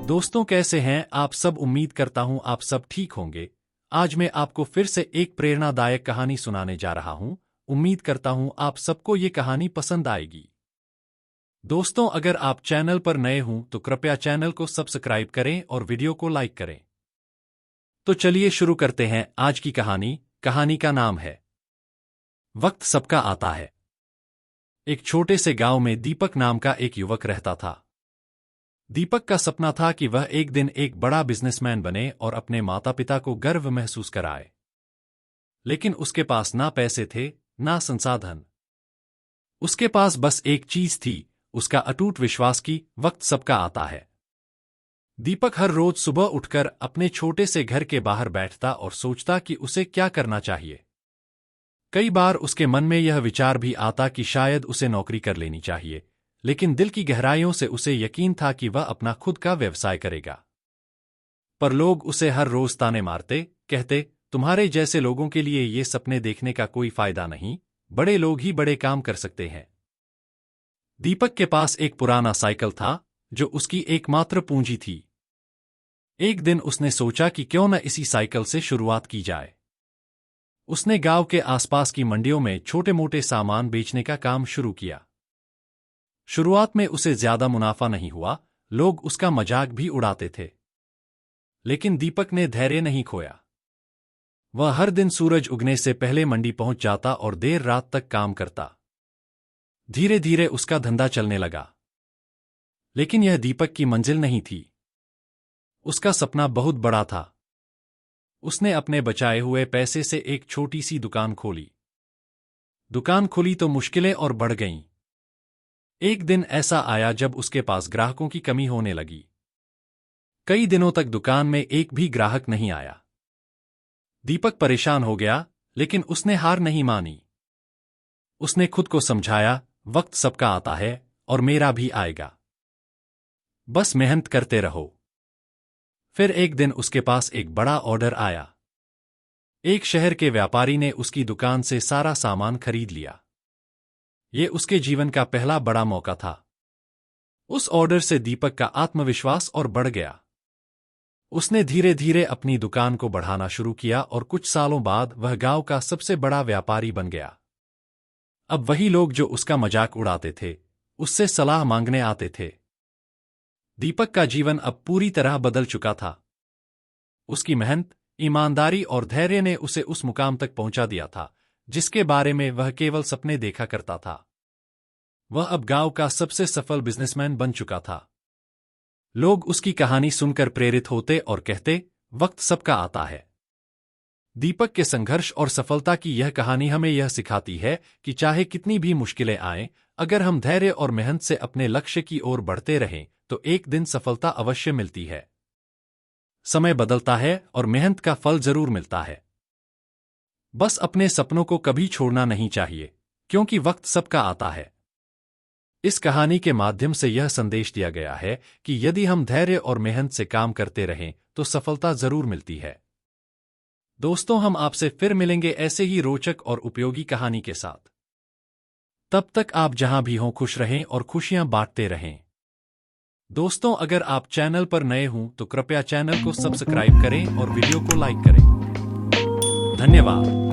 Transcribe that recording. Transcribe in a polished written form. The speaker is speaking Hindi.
दोस्तों, कैसे हैं आप सब। उम्मीद करता हूं आप सब ठीक होंगे। आज मैं आपको फिर से एक प्रेरणादायक कहानी सुनाने जा रहा हूं। उम्मीद करता हूं आप सबको ये कहानी पसंद आएगी। दोस्तों, अगर आप चैनल पर नए हों तो कृपया चैनल को सब्सक्राइब करें और वीडियो को लाइक करें। तो चलिए शुरू करते हैं आज की कहानी। कहानी का नाम है वक्त सबका आता है। एक छोटे से गांव में दीपक नाम का एक युवक रहता था। दीपक का सपना था कि वह एक दिन एक बड़ा बिजनेसमैन बने और अपने माता पिता को गर्व महसूस कराए। लेकिन उसके पास ना पैसे थे, ना संसाधन। उसके पास बस एक चीज थी, उसका अटूट विश्वास कि वक्त सबका आता है। दीपक हर रोज सुबह उठकर अपने छोटे से घर के बाहर बैठता और सोचता कि उसे क्या करना चाहिए। कई बार उसके मन में यह विचार भी आता कि शायद उसे नौकरी कर लेनी चाहिए, लेकिन दिल की गहराइयों से उसे यकीन था कि वह अपना खुद का व्यवसाय करेगा। पर लोग उसे हर रोज ताने मारते, कहते, तुम्हारे जैसे लोगों के लिए ये सपने देखने का कोई फायदा नहीं, बड़े लोग ही बड़े काम कर सकते हैं। दीपक के पास एक पुराना साइकिल था, जो उसकी एकमात्र पूंजी थी। एक दिन उसने सोचा कि क्यों न इसी साइकिल से शुरुआत की जाए। उसने गांव के आसपास की मंडियों में छोटे मोटे सामान बेचने का काम शुरू किया। शुरुआत में उसे ज्यादा मुनाफा नहीं हुआ, लोग उसका मजाक भी उड़ाते थे। लेकिन दीपक ने धैर्य नहीं खोया। वह हर दिन सूरज उगने से पहले मंडी पहुंच जाता और देर रात तक काम करता। धीरे धीरे उसका धंधा चलने लगा। लेकिन यह दीपक की मंजिल नहीं थी। उसका सपना बहुत बड़ा था। उसने अपने बचाए हुए पैसे से एक छोटी सी दुकान खोली। दुकान खुली तो मुश्किलें और बढ़ गईं। एक दिन ऐसा आया जब उसके पास ग्राहकों की कमी होने लगी। कई दिनों तक दुकान में एक भी ग्राहक नहीं आया। दीपक परेशान हो गया, लेकिन उसने हार नहीं मानी। उसने खुद को समझाया, वक्त सबका आता है और मेरा भी आएगा। बस मेहनत करते रहो। फिर एक दिन उसके पास एक बड़ा ऑर्डर आया। एक शहर के व्यापारी ने उसकी दुकान से सारा सामान खरीद लिया। ये उसके जीवन का पहला बड़ा मौका था। उस ऑर्डर से दीपक का आत्मविश्वास और बढ़ गया। उसने धीरे धीरे अपनी दुकान को बढ़ाना शुरू किया और कुछ सालों बाद वह गांव का सबसे बड़ा व्यापारी बन गया। अब वही लोग जो उसका मजाक उड़ाते थे, उससे सलाह मांगने आते थे। दीपक का जीवन अब पूरी तरह बदल चुका था। उसकी मेहनत, ईमानदारी और धैर्य ने उसे उस मुकाम तक पहुंचा दिया था, जिसके बारे में वह केवल सपने देखा करता था। वह अब गांव का सबसे सफल बिजनेसमैन बन चुका था। लोग उसकी कहानी सुनकर प्रेरित होते और कहते, वक्त सबका आता है। दीपक के संघर्ष और सफलता की यह कहानी हमें यह सिखाती है कि चाहे कितनी भी मुश्किलें आएं, अगर हम धैर्य और मेहनत से अपने लक्ष्य की ओर बढ़ते रहें, तो एक दिन सफलता अवश्य मिलती है। समय बदलता है और मेहनत का फल जरूर मिलता है। बस अपने सपनों को कभी छोड़ना नहीं चाहिए, क्योंकि वक्त सबका आता है। इस कहानी के माध्यम से यह संदेश दिया गया है कि यदि हम धैर्य और मेहनत से काम करते रहें, तो सफलता जरूर मिलती है। दोस्तों, हम आपसे फिर मिलेंगे ऐसे ही रोचक और उपयोगी कहानी के साथ। तब तक आप जहां भी हों खुश रहें और खुशियां बांटते रहें। दोस्तों, अगर आप चैनल पर नए हों तो कृपया चैनल को सब्सक्राइब करें और वीडियो को लाइक करें। धन्यवाद।